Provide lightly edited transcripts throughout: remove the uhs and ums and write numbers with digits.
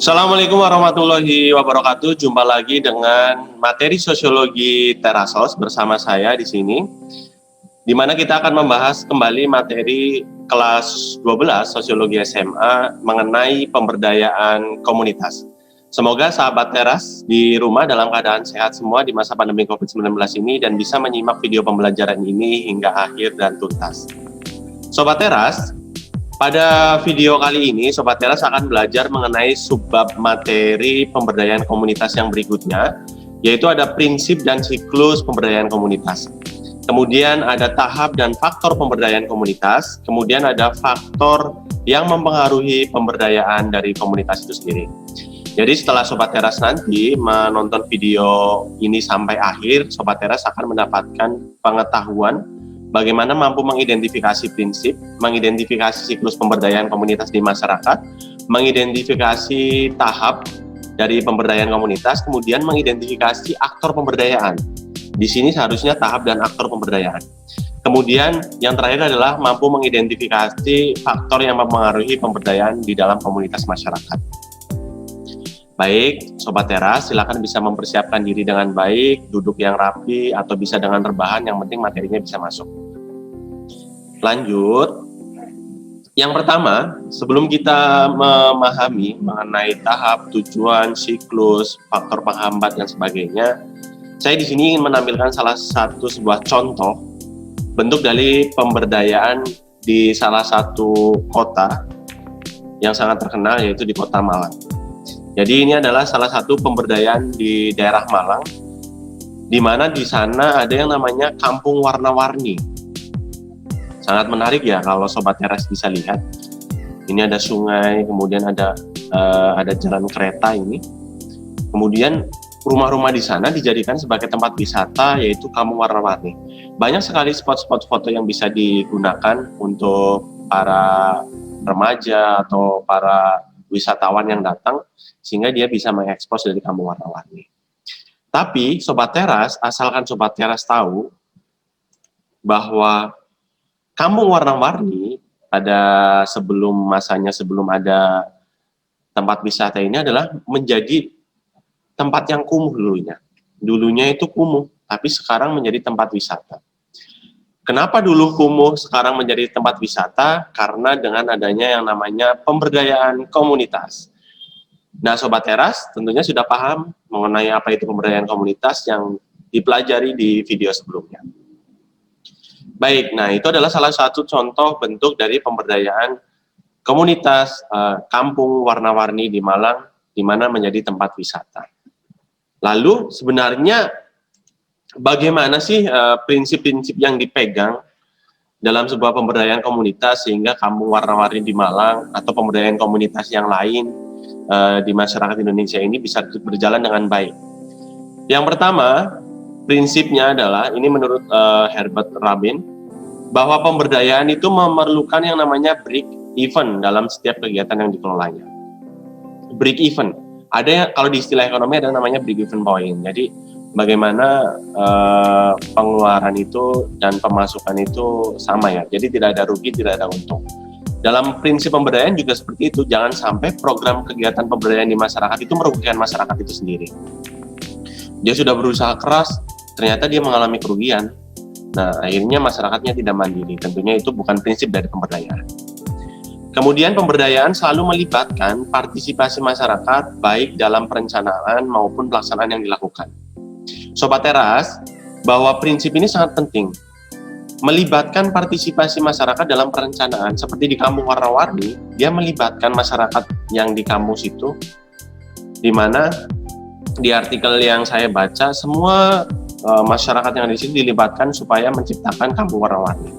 Assalamualaikum warahmatullahi wabarakatuh. Jumpa lagi dengan materi sosiologi Terasos bersama saya di sini, di mana kita akan membahas kembali materi kelas 12 sosiologi SMA mengenai pemberdayaan komunitas. Semoga sahabat Teras di rumah dalam keadaan sehat semua di masa pandemi COVID-19 ini dan bisa menyimak video pembelajaran ini hingga akhir dan tuntas. Sobat Teras, pada video kali ini, Sobat Teras akan belajar mengenai subbab materi pemberdayaan komunitas yang berikutnya, yaitu ada prinsip dan siklus pemberdayaan komunitas. Kemudian ada tahap dan faktor pemberdayaan komunitas, kemudian ada faktor yang mempengaruhi pemberdayaan dari komunitas itu sendiri. Jadi setelah Sobat Teras nanti menonton video ini sampai akhir, Sobat Teras akan mendapatkan pengetahuan bagaimana mampu mengidentifikasi prinsip, mengidentifikasi siklus pemberdayaan komunitas di masyarakat, mengidentifikasi tahap dari pemberdayaan komunitas, kemudian mengidentifikasi aktor pemberdayaan. Di sini seharusnya tahap dan aktor pemberdayaan. Kemudian yang terakhir adalah mampu mengidentifikasi faktor yang mempengaruhi pemberdayaan di dalam komunitas masyarakat. Baik, Sobat Teras, silakan bisa mempersiapkan diri dengan baik, duduk yang rapi, atau bisa dengan rebahan, yang penting materinya bisa masuk. Lanjut, yang pertama, sebelum kita memahami mengenai tahap, tujuan, siklus, faktor penghambat, dan sebagainya, saya di sini ingin menampilkan salah satu sebuah contoh bentuk dari pemberdayaan di salah satu kota yang sangat terkenal, yaitu di Kota Malang. Jadi ini adalah salah satu pemberdayaan di daerah Malang, di mana di sana ada yang namanya Kampung Warna-Warni. Sangat menarik ya kalau Sobat Teras bisa lihat. Ini ada sungai, kemudian ada jalan kereta ini. Kemudian rumah-rumah di sana dijadikan sebagai tempat wisata, yaitu Kampung Warna-Warni. Banyak sekali spot-spot foto yang bisa digunakan untuk para remaja atau para wisatawan yang datang, sehingga dia bisa mengekspos dari Kampung Warna-Warni. Tapi Sobat Teras, asalkan Sobat Teras tahu bahwa Kampung Warna-Warni pada sebelum ada tempat wisata ini adalah menjadi tempat yang kumuh dulunya. Dulunya itu kumuh, tapi sekarang menjadi tempat wisata. Kenapa dulu kumuh sekarang menjadi tempat wisata? Karena dengan adanya yang namanya pemberdayaan komunitas. Nah, Sobat Teras tentunya sudah paham mengenai apa itu pemberdayaan komunitas yang dipelajari di video sebelumnya. Baik, nah itu adalah salah satu contoh bentuk dari pemberdayaan komunitas Kampung Warna-Warni di Malang, di mana menjadi tempat wisata. Lalu sebenarnya bagaimana sih prinsip-prinsip yang dipegang dalam sebuah pemberdayaan komunitas sehingga Kampung Warna-Warni di Malang atau pemberdayaan komunitas yang lain di masyarakat Indonesia ini bisa berjalan dengan baik? Yang pertama, prinsipnya adalah, ini menurut Herbert Rabin, bahwa pemberdayaan itu memerlukan yang namanya break even dalam setiap kegiatan yang dikelolanya. Break even, ada yang kalau di istilah ekonomi ada namanya break even point. Jadi bagaimana pengeluaran itu dan pemasukan itu sama ya, jadi tidak ada rugi, tidak ada untung. Dalam prinsip pemberdayaan juga seperti itu, jangan sampai program kegiatan pemberdayaan di masyarakat itu merugikan masyarakat itu sendiri. Dia sudah berusaha keras, ternyata dia mengalami kerugian. Nah, akhirnya masyarakatnya tidak mandiri. Tentunya itu bukan prinsip dari pemberdayaan. Kemudian pemberdayaan selalu melibatkan partisipasi masyarakat baik dalam perencanaan maupun pelaksanaan yang dilakukan. Sobat Teras, bahwa prinsip ini sangat penting. Melibatkan partisipasi masyarakat dalam perencanaan, seperti di Kampung Warna-Warni, dia melibatkan masyarakat yang di kampus itu, di mana di artikel yang saya baca, semua masyarakat yang di sini dilibatkan supaya menciptakan Kampung Warna-Warni.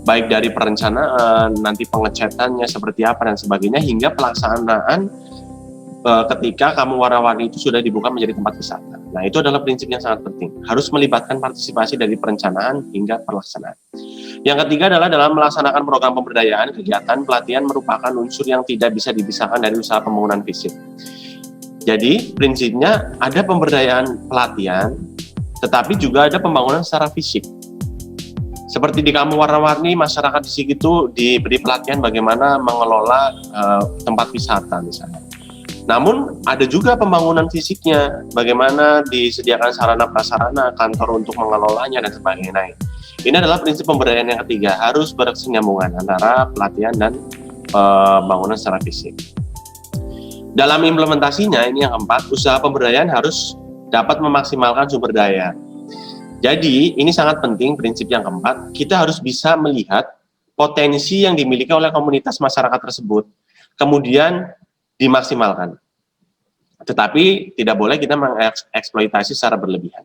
Baik dari perencanaan, nanti pengecatannya seperti apa dan sebagainya, hingga pelaksanaan ketika Kampung Warna-Warni itu sudah dibuka menjadi tempat wisata. Nah, itu adalah prinsip yang sangat penting. Harus melibatkan partisipasi dari perencanaan hingga pelaksanaan. Yang ketiga adalah dalam melaksanakan program pemberdayaan, kegiatan pelatihan merupakan unsur yang tidak bisa dipisahkan dari usaha pembangunan fisik. Jadi, prinsipnya ada pemberdayaan pelatihan, tetapi juga ada pembangunan secara fisik. Seperti di Kampung Warna-Warni, masyarakat di situ diberi pelatihan bagaimana mengelola tempat wisata misalnya. Namun ada juga pembangunan fisiknya, bagaimana disediakan sarana prasarana, kantor untuk mengelolanya dan sebagainya. Ini adalah prinsip pemberdayaan yang ketiga, harus berkesinambungan antara pelatihan dan pembangunan secara fisik. Dalam implementasinya, ini yang keempat, usaha pemberdayaan harus dapat memaksimalkan sumber daya. Jadi ini sangat penting, prinsip yang keempat, kita harus bisa melihat potensi yang dimiliki oleh komunitas masyarakat tersebut, kemudian dimaksimalkan. Tetapi tidak boleh kita mengeksploitasi secara berlebihan.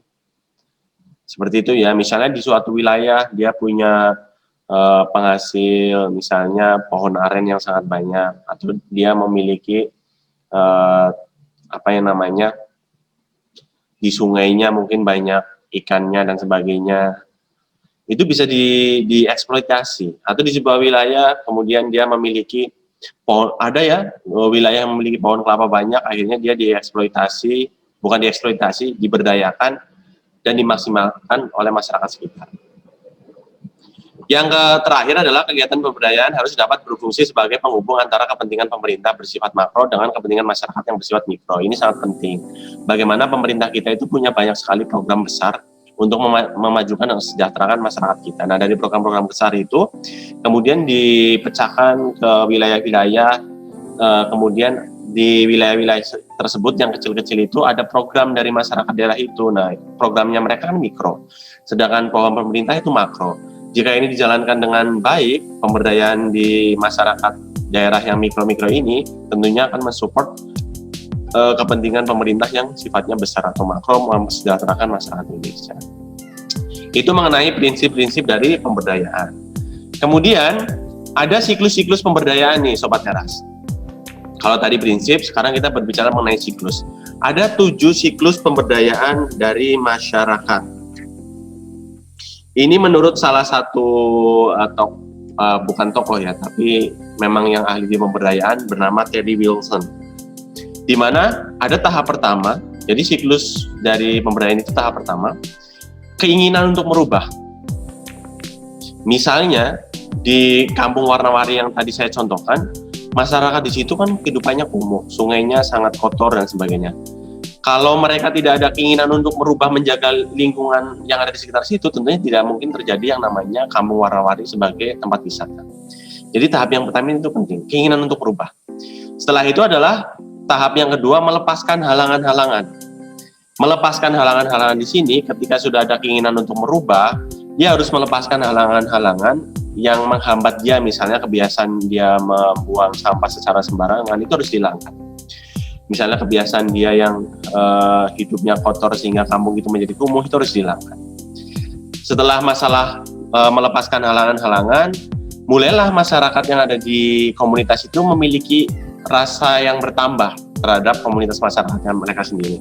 Seperti itu ya, misalnya di suatu wilayah dia punya penghasil misalnya pohon aren yang sangat banyak, atau dia memiliki di sungainya mungkin banyak ikannya dan sebagainya, itu bisa dieksploitasi. Atau di sebuah wilayah kemudian dia memiliki pohon, ada ya wilayah yang memiliki pohon kelapa banyak, akhirnya dia diberdayakan dan dimaksimalkan oleh masyarakat sekitar. Yang terakhir adalah kegiatan pemberdayaan harus dapat berfungsi sebagai penghubung antara kepentingan pemerintah bersifat makro dengan kepentingan masyarakat yang bersifat mikro. Ini sangat penting. Bagaimana pemerintah kita itu punya banyak sekali program besar untuk memajukan dan mesejahterakan masyarakat kita. Nah, dari program-program besar itu kemudian dipecahkan ke wilayah-wilayah, kemudian di wilayah-wilayah tersebut yang kecil-kecil itu ada program dari masyarakat daerah itu. Nah, programnya mereka kan mikro, sedangkan program pemerintah itu makro. Jika ini dijalankan dengan baik, pemberdayaan di masyarakat daerah yang mikro-mikro ini tentunya akan mensupport kepentingan pemerintah yang sifatnya besar atau makro, mesejahterakan masyarakat Indonesia. Itu mengenai prinsip-prinsip dari pemberdayaan. Kemudian ada siklus-siklus pemberdayaan nih Sobat Teras. Kalau tadi prinsip, sekarang kita berbicara mengenai siklus. Ada 7 siklus pemberdayaan dari masyarakat. Ini menurut salah satu bukan tokoh ya, tapi memang yang ahli di pemberdayaan bernama Teddy Wilson. Di mana ada tahap pertama, jadi siklus dari pemberdayaan itu tahap pertama, keinginan untuk merubah. Misalnya di Kampung Warna-Warni yang tadi saya contohkan, masyarakat di situ kan kehidupannya kumuh, sungainya sangat kotor dan sebagainya. Kalau mereka tidak ada keinginan untuk merubah, menjaga lingkungan yang ada di sekitar situ, tentunya tidak mungkin terjadi yang namanya Kampung Warna-Warni sebagai tempat wisata. Jadi tahap yang pertama itu penting, keinginan untuk merubah. Setelah itu adalah tahap yang kedua, melepaskan halangan-halangan. Melepaskan halangan-halangan di sini, ketika sudah ada keinginan untuk merubah, dia harus melepaskan halangan-halangan yang menghambat dia, misalnya kebiasaan dia membuang sampah secara sembarangan, itu harus dihilangkan. Misalnya kebiasaan dia yang hidupnya kotor sehingga kampung itu menjadi kumuh, itu harus dihilangkan. Setelah masalah melepaskan halangan-halangan, mulailah masyarakat yang ada di komunitas itu memiliki rasa yang bertambah terhadap komunitas masyarakatnya mereka sendiri.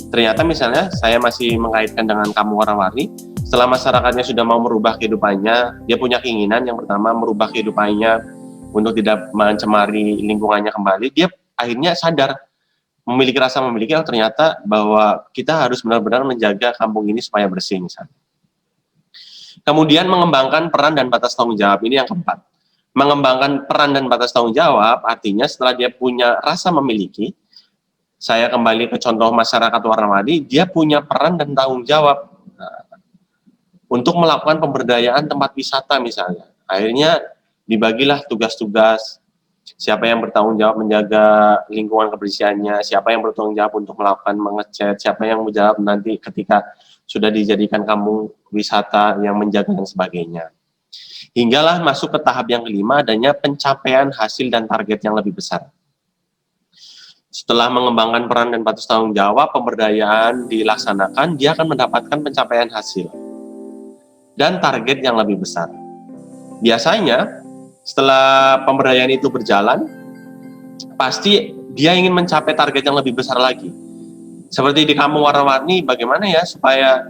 Ternyata misalnya saya masih mengaitkan dengan Kampung Warna-Warni, setelah masyarakatnya sudah mau merubah kehidupannya, dia punya keinginan yang pertama merubah kehidupannya untuk tidak mencemari lingkungannya kembali, dia akhirnya sadar, memiliki ternyata bahwa kita harus benar-benar menjaga kampung ini supaya bersih misalnya. Kemudian mengembangkan peran dan batas tanggung jawab, ini yang keempat. Mengembangkan peran dan batas tanggung jawab artinya setelah dia punya rasa memiliki, saya kembali ke contoh masyarakat Warna-Warni, dia punya peran dan tanggung jawab untuk melakukan pemberdayaan tempat wisata misalnya. Akhirnya dibagilah tugas-tugas, siapa yang bertanggung jawab menjaga lingkungan kebersihannya, siapa yang bertanggung jawab untuk melakukan mengecat, siapa yang menjawab nanti ketika sudah dijadikan kampung wisata yang menjaga dan sebagainya. Hinggalah masuk ke tahap yang kelima, adanya pencapaian hasil dan target yang lebih besar. Setelah mengembangkan peran dan batas tanggung jawab, pemberdayaan dilaksanakan, dia akan mendapatkan pencapaian hasil dan target yang lebih besar. Biasanya, setelah pemberdayaan itu berjalan, pasti dia ingin mencapai target yang lebih besar lagi. Seperti di Kampung Warna-Warni, bagaimana ya supaya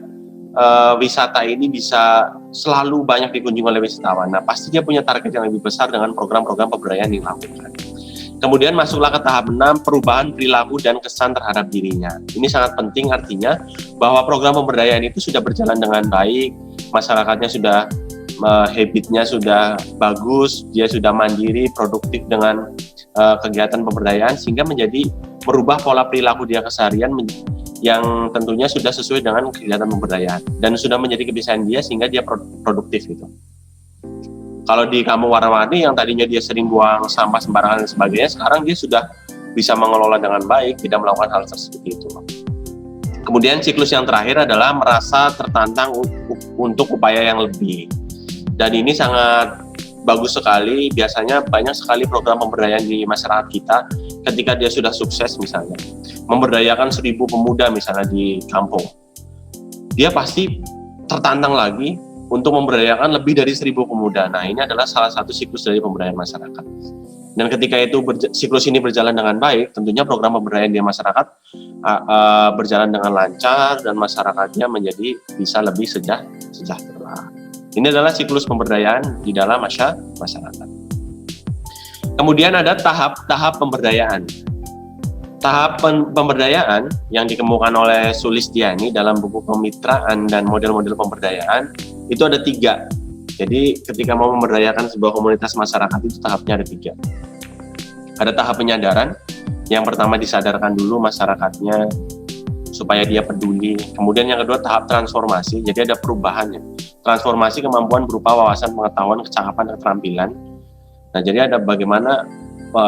wisata ini bisa selalu banyak dikunjungi oleh wisatawan. Nah, pasti dia punya target yang lebih besar dengan program-program pemberdayaan yang dilakukan. Kemudian masuklah ke tahap 6, perubahan perilaku dan kesan terhadap dirinya. Ini sangat penting, artinya bahwa program pemberdayaan itu sudah berjalan dengan baik, masyarakatnya sudah habitnya sudah bagus, dia sudah mandiri, produktif dengan kegiatan pemberdayaan, sehingga menjadi merubah pola perilaku dia keseharian yang tentunya sudah sesuai dengan kegiatan pemberdayaan dan sudah menjadi kebiasaan dia sehingga dia produktif gitu. Kalau di kampung warna-warni yang tadinya dia sering buang sampah sembarangan dan sebagainya, sekarang dia sudah bisa mengelola dengan baik, tidak melakukan hal seperti itu. Kemudian siklus yang terakhir adalah merasa tertantang untuk upaya yang lebih. Dan ini sangat bagus sekali, biasanya banyak sekali program pemberdayaan di masyarakat kita ketika dia sudah sukses misalnya, memberdayakan 1.000 pemuda misalnya di kampung. Dia pasti tertantang lagi untuk memberdayakan lebih dari 1.000 pemuda. Nah, ini adalah salah satu siklus dari pemberdayaan masyarakat. Dan ketika itu siklus ini berjalan dengan baik, tentunya program pemberdayaan di masyarakat berjalan dengan lancar dan masyarakatnya menjadi bisa lebih sejahtera. Ini adalah siklus pemberdayaan di dalam masyarakat. Kemudian ada tahap-tahap pemberdayaan. Tahap pemberdayaan yang dikemukakan oleh Sulistiani dalam buku Kemitraan dan Model-Model Pemberdayaan itu ada 3. Jadi ketika mau memberdayakan sebuah komunitas masyarakat itu tahapnya ada 3. Ada tahap penyadaran, yang pertama disadarkan dulu masyarakatnya supaya dia peduli. Kemudian yang kedua tahap transformasi, jadi ada perubahannya. Transformasi kemampuan berupa wawasan, pengetahuan, kecakapan, keterampilan. Nah, jadi ada bagaimana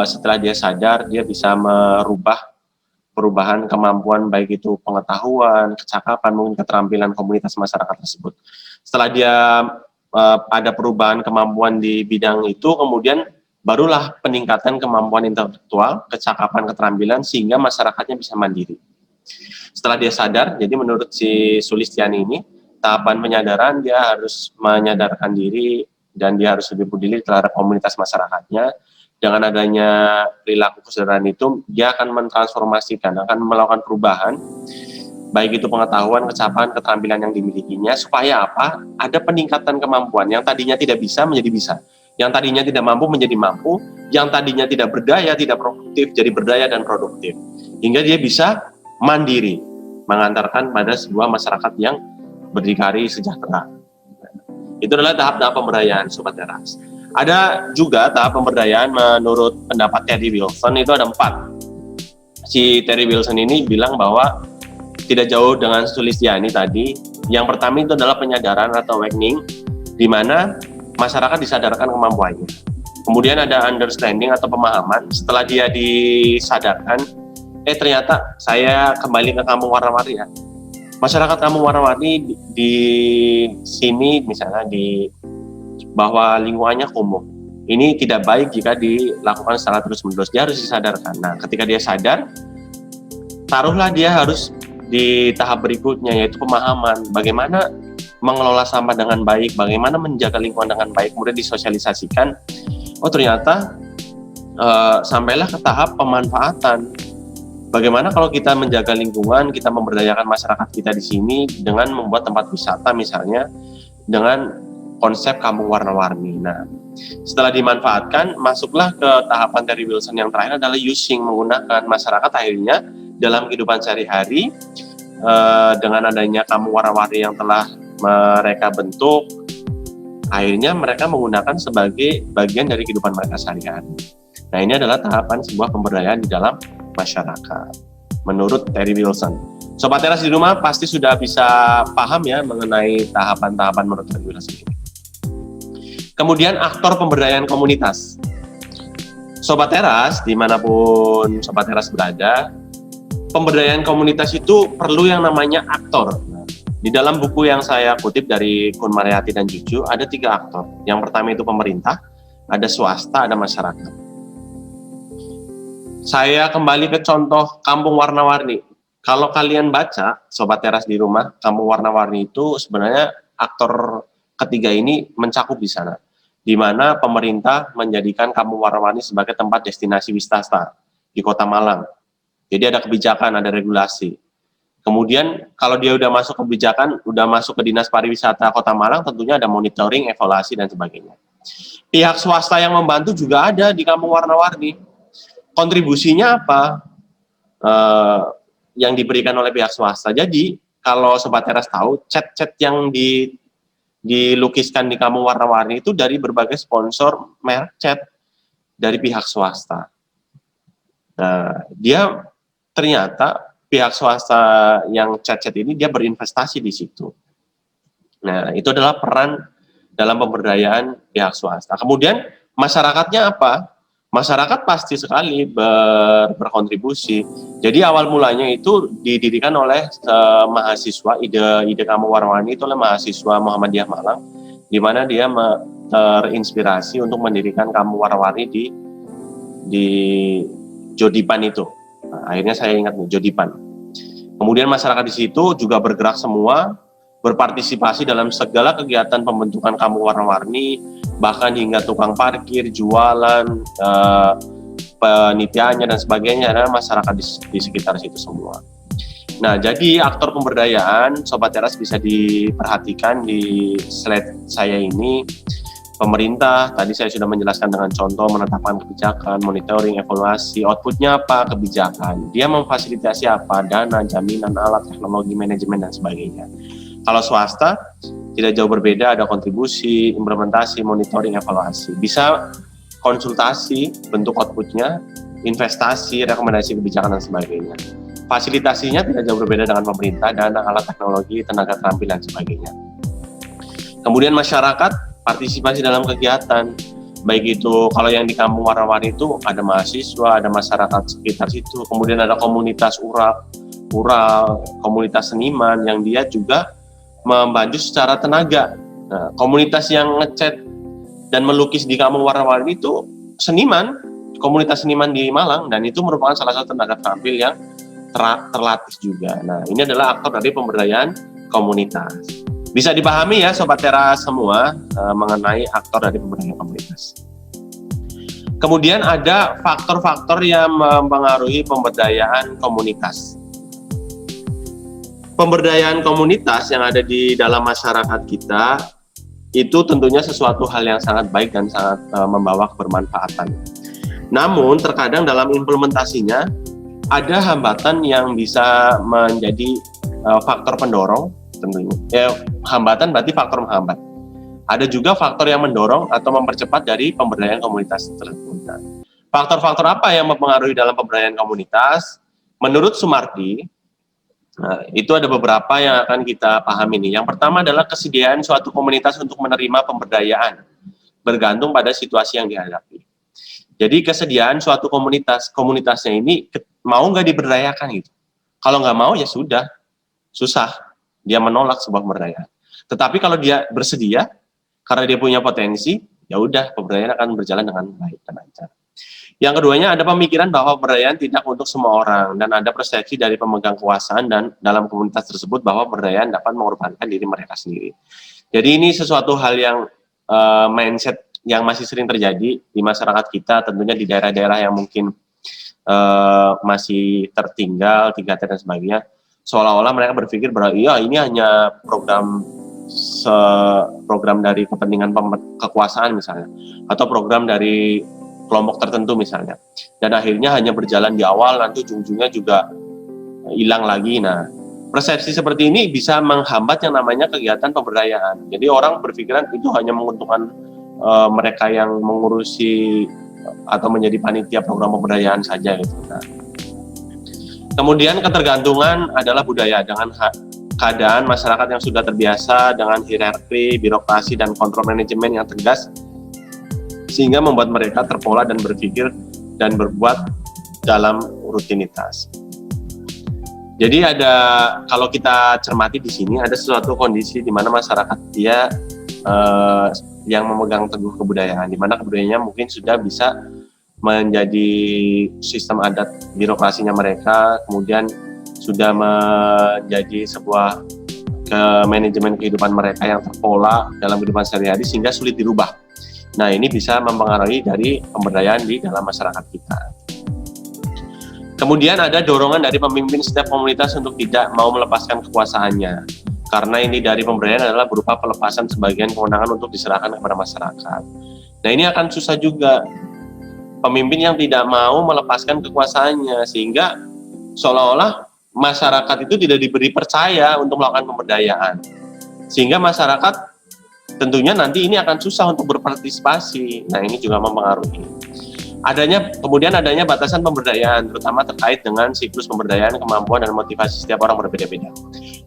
setelah dia sadar, dia bisa merubah perubahan kemampuan baik itu pengetahuan, kecakapan, mungkin keterampilan komunitas masyarakat tersebut. Setelah dia ada perubahan kemampuan di bidang itu, kemudian barulah peningkatan kemampuan intelektual, kecakapan, keterampilan, sehingga masyarakatnya bisa mandiri. Setelah dia sadar, jadi menurut si Sulistiani ini, tahapan penyadaran dia harus menyadarkan diri dan dia harus lebih peduli terhadap komunitas masyarakatnya. Dengan adanya perilaku kesadaran itu, dia akan mentransformasikan, akan melakukan perubahan, baik itu pengetahuan, kecakapan, keterampilan yang dimilikinya, supaya apa? Ada peningkatan kemampuan yang tadinya tidak bisa menjadi bisa, yang tadinya tidak mampu menjadi mampu, yang tadinya tidak berdaya, tidak produktif, jadi berdaya dan produktif. Hingga dia bisa mandiri, mengantarkan pada sebuah masyarakat yang berdikari sejahtera. Itu adalah tahap-tahap pemberdayaan Sobat Teras. Ada juga tahap pemberdayaan menurut pendapat Terry Wilson, itu ada 4. Si Terry Wilson ini bilang bahwa tidak jauh dengan Sulistiani tadi. Yang pertama itu adalah penyadaran atau awakening, di mana masyarakat disadarkan kemampuannya. Kemudian ada understanding atau pemahaman, setelah dia disadarkan, ternyata saya kembali ke kampung warna-warni ya. Masyarakat kampung warna-warni di sini misalnya di bahwa lingkungannya kumuh. Ini tidak baik jika dilakukan secara terus-menerus. Dia harus disadarkan. Nah, ketika dia sadar, taruhlah dia harus di tahap berikutnya, yaitu pemahaman. Bagaimana mengelola sampah dengan baik, bagaimana menjaga lingkungan dengan baik, kemudian disosialisasikan. Oh, ternyata sampailah ke tahap pemanfaatan. Bagaimana kalau kita menjaga lingkungan, kita memberdayakan masyarakat kita di sini dengan membuat tempat wisata misalnya, dengan konsep kampung warna-warni. Nah, setelah dimanfaatkan, masuklah ke tahapan Terry Wilson yang terakhir adalah using, menggunakan masyarakat akhirnya dalam kehidupan sehari-hari dengan adanya kampung warna-warni yang telah mereka bentuk, akhirnya mereka menggunakan sebagai bagian dari kehidupan mereka sehari-hari. Nah, ini adalah tahapan sebuah pemberdayaan di dalam masyarakat menurut Terry Wilson. Sobat Teras di rumah pasti sudah bisa paham ya mengenai tahapan-tahapan menurut Terry Wilson ini. Kemudian aktor pemberdayaan komunitas. Sobat Teras, dimanapun Sobat Teras berada, pemberdayaan komunitas itu perlu yang namanya aktor. Di dalam buku yang saya kutip dari Kun Mariati dan Juju, ada 3 aktor. Yang pertama itu pemerintah, ada swasta, ada masyarakat. Saya kembali ke contoh kampung warna-warni. Kalau kalian baca, Sobat Teras di rumah, kampung warna-warni itu sebenarnya aktor ketiga ini mencakup di sana, di mana pemerintah menjadikan kampung warna-warni sebagai tempat destinasi wisata di Kota Malang. Jadi ada kebijakan, ada regulasi. Kemudian kalau dia udah masuk kebijakan, udah masuk ke Dinas Pariwisata Kota Malang, tentunya ada monitoring, evaluasi, dan sebagainya. Pihak swasta yang membantu juga ada di kampung warna-warni. Kontribusinya apa? Yang diberikan oleh pihak swasta. Jadi kalau Sobat Teras tahu, cat-cat yang dilukiskan di kampung warna-warni itu dari berbagai sponsor merek cat dari pihak swasta. Nah, dia ternyata pihak swasta yang chat-chat ini dia berinvestasi di situ. Nah, itu adalah peran dalam pemberdayaan pihak swasta. Kemudian masyarakatnya apa? Masyarakat pasti sekali berkontribusi. Jadi awal mulanya itu didirikan oleh mahasiswa, ide Kampung Warna-Warni itu oleh mahasiswa Muhammadiyah Malang, di mana dia terinspirasi untuk mendirikan Kampung Warna-Warni di Jodipan itu. Nah, akhirnya saya ingat nih, Jodipan. Kemudian masyarakat di situ juga bergerak semua, berpartisipasi dalam segala kegiatan pembentukan Kampung Warna-Warni, bahkan hingga tukang parkir, jualan, penitiannya dan sebagainya adalah masyarakat di sekitar situ semua. Nah, jadi aktor pemberdayaan Sobat Teras bisa diperhatikan di slide saya ini. Pemerintah, tadi saya sudah menjelaskan dengan contoh menetapkan kebijakan, monitoring, evaluasi, outputnya apa, kebijakan. Dia memfasilitasi apa, dana, jaminan, alat, teknologi, manajemen, dan sebagainya. Kalau swasta, tidak jauh berbeda, ada kontribusi, implementasi, monitoring, evaluasi. Bisa konsultasi, bentuk outputnya, investasi, rekomendasi kebijakan, dan sebagainya. Fasilitasinya tidak jauh berbeda dengan pemerintah, dana, alat, teknologi, tenaga terampil, dan sebagainya. Kemudian masyarakat, partisipasi dalam kegiatan, baik itu kalau yang di Kampung Warna-Warni itu ada mahasiswa, ada masyarakat sekitar situ, kemudian ada komunitas ural, komunitas seniman yang dia juga membantu secara tenaga. Nah, komunitas yang ngecat dan melukis di Kampung Warna-Warni itu seniman, komunitas seniman di Malang, dan itu merupakan salah satu tenaga terampil yang terlatih juga. Nah, ini adalah aktor dari pemberdayaan komunitas. Bisa dipahami ya Sobat Teras semua mengenai aktor dari pemberdayaan komunitas. Kemudian ada faktor-faktor yang mempengaruhi pemberdayaan komunitas. Pemberdayaan komunitas yang ada di dalam masyarakat kita itu tentunya sesuatu hal yang sangat baik dan sangat membawa kebermanfaatan. Namun terkadang dalam implementasinya ada hambatan yang bisa menjadi faktor pendorong tentunya. Ya, hambatan berarti faktor menghambat. Ada juga faktor yang mendorong atau mempercepat dari pemberdayaan komunitas tersebut. Nah, faktor-faktor apa yang mempengaruhi dalam pemberdayaan komunitas? Menurut Sumardi, itu ada beberapa yang akan kita pahami nih. Yang pertama adalah kesediaan suatu komunitas untuk menerima pemberdayaan, bergantung pada situasi yang dihadapi. Jadi kesediaan suatu komunitasnya ini mau nggak diberdayakan gitu. Kalau nggak mau ya sudah, susah. Dia menolak sebuah pemberdayaan. Tetapi kalau dia bersedia, karena dia punya potensi, ya udah pemberdayaan akan berjalan dengan baik dan lancar. Yang keduanya ada pemikiran bahwa pemberdayaan tidak untuk semua orang, dan ada persepsi dari pemegang kekuasaan dan dalam komunitas tersebut bahwa pemberdayaan dapat mengorbankan diri mereka sendiri. Jadi ini sesuatu hal yang mindset yang masih sering terjadi di masyarakat kita, tentunya di daerah-daerah yang mungkin masih tertinggal, 3T dan sebagainya. Seolah-olah mereka berpikir bahwa iya ini hanya program dari kepentingan kekuasaan misalnya, atau program dari kelompok tertentu misalnya, dan akhirnya hanya berjalan di awal, nanti ujung-ujungnya juga hilang lagi. Nah, persepsi seperti ini bisa menghambat yang namanya kegiatan pemberdayaan. Jadi orang berpikiran itu hanya menguntungkan mereka yang mengurusi atau menjadi panitia program pemberdayaan saja gitu. Nah, kemudian ketergantungan adalah budaya. Dengan keadaan masyarakat yang sudah terbiasa dengan hierarki, birokrasi, dan kontrol manajemen yang tegas, sehingga membuat mereka terpola dan berpikir dan berbuat dalam rutinitas. Jadi ada, kalau kita cermati di sini, ada suatu kondisi di mana masyarakat dia yang memegang teguh kebudayaan, di mana kebudayaannya mungkin sudah bisa menjadi sistem adat birokrasinya mereka, kemudian sudah menjadi sebuah manajemen kehidupan mereka yang terpola dalam kehidupan sehari-hari sehingga sulit dirubah. Nah, ini bisa mempengaruhi dari pemberdayaan di dalam masyarakat kita. Kemudian ada dorongan dari pemimpin setiap komunitas untuk tidak mau melepaskan kekuasaannya, karena ini dari pemberdayaan adalah berupa pelepasan sebagian kewenangan untuk diserahkan kepada masyarakat. Nah, ini akan susah juga. Pemimpin yang tidak mau melepaskan kekuasaannya, sehingga seolah-olah masyarakat itu tidak diberi percaya untuk melakukan pemberdayaan, sehingga masyarakat tentunya nanti ini akan susah untuk berpartisipasi. Nah, ini juga mempengaruhi. Kemudian adanya batasan pemberdayaan, terutama terkait dengan siklus pemberdayaan, kemampuan dan motivasi setiap orang berbeda-beda.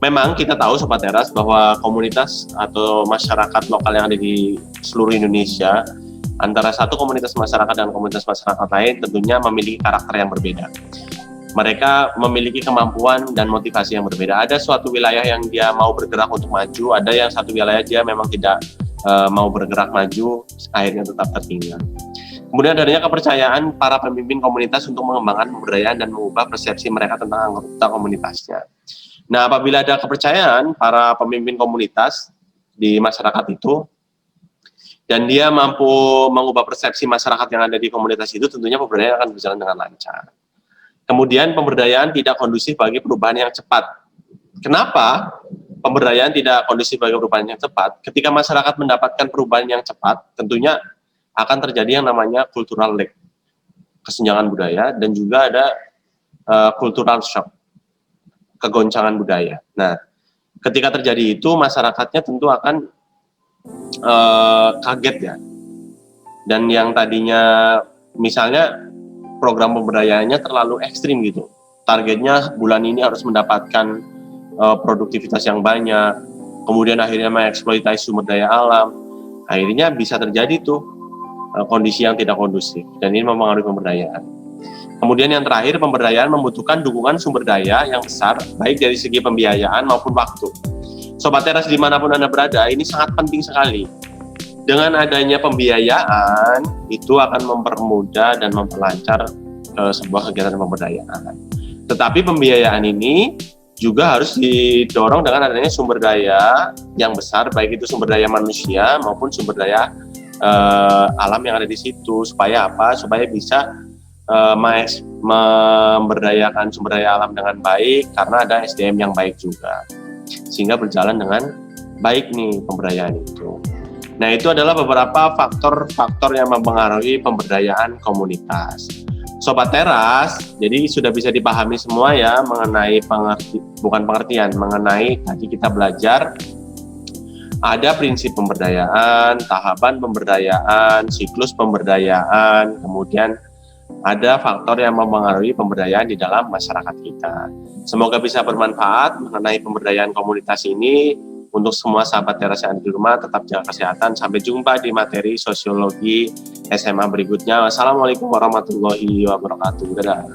Memang kita tahu Sobat Teras bahwa komunitas atau masyarakat lokal yang ada di seluruh Indonesia, antara satu komunitas masyarakat dan komunitas masyarakat lain tentunya memiliki karakter yang berbeda. Mereka memiliki kemampuan dan motivasi yang berbeda. Ada suatu wilayah yang dia mau bergerak untuk maju, ada yang satu wilayah dia memang tidak mau bergerak maju, akhirnya tetap tertinggal. Kemudian adanya kepercayaan para pemimpin komunitas untuk mengembangkan pemberdayaan dan mengubah persepsi mereka tentang anggota komunitasnya. Nah, apabila ada kepercayaan para pemimpin komunitas di masyarakat itu, dan dia mampu mengubah persepsi masyarakat yang ada di komunitas itu, tentunya pemberdayaan akan berjalan dengan lancar. Kemudian pemberdayaan tidak kondusif bagi perubahan yang cepat. Kenapa pemberdayaan tidak kondusif bagi perubahan yang cepat? Ketika masyarakat mendapatkan perubahan yang cepat, tentunya akan terjadi yang namanya cultural lag, kesenjangan budaya, dan juga ada cultural shock, kegoncangan budaya. Nah, ketika terjadi itu, masyarakatnya tentu akan kaget ya. Dan yang tadinya misalnya program pemberdayaannya terlalu ekstrim gitu, targetnya bulan ini harus mendapatkan produktivitas yang banyak, kemudian akhirnya mengeksploitasi sumber daya alam, akhirnya bisa terjadi tuh kondisi yang tidak kondusif, dan ini mempengaruhi pemberdayaan. Kemudian yang terakhir, pemberdayaan membutuhkan dukungan sumber daya yang besar, baik dari segi pembiayaan maupun waktu. Sobat Teras dimanapun Anda berada, ini sangat penting sekali. Dengan adanya pembiayaan, itu akan mempermudah dan memperlancar sebuah kegiatan pemberdayaan. Tetapi pembiayaan ini juga harus didorong dengan adanya sumber daya yang besar, baik itu sumber daya manusia maupun sumber daya alam yang ada di situ. Supaya apa? Supaya bisa memberdayakan sumber daya alam dengan baik, karena ada SDM yang baik juga, sehingga berjalan dengan baik nih pemberdayaan itu. Nah, itu adalah beberapa faktor-faktor yang mempengaruhi pemberdayaan komunitas. Sobat Teras, jadi sudah bisa dipahami semua ya mengenai mengenai tadi kita belajar ada prinsip pemberdayaan, tahapan pemberdayaan, siklus pemberdayaan, kemudian ada faktor yang mempengaruhi pemberdayaan di dalam masyarakat kita. Semoga bisa bermanfaat mengenai pemberdayaan komunitas ini. Untuk semua sahabat Teras yang ada di rumah, tetap jaga kesehatan. Sampai jumpa di materi sosiologi SMA berikutnya. Wassalamualaikum warahmatullahi wabarakatuh. Dadah.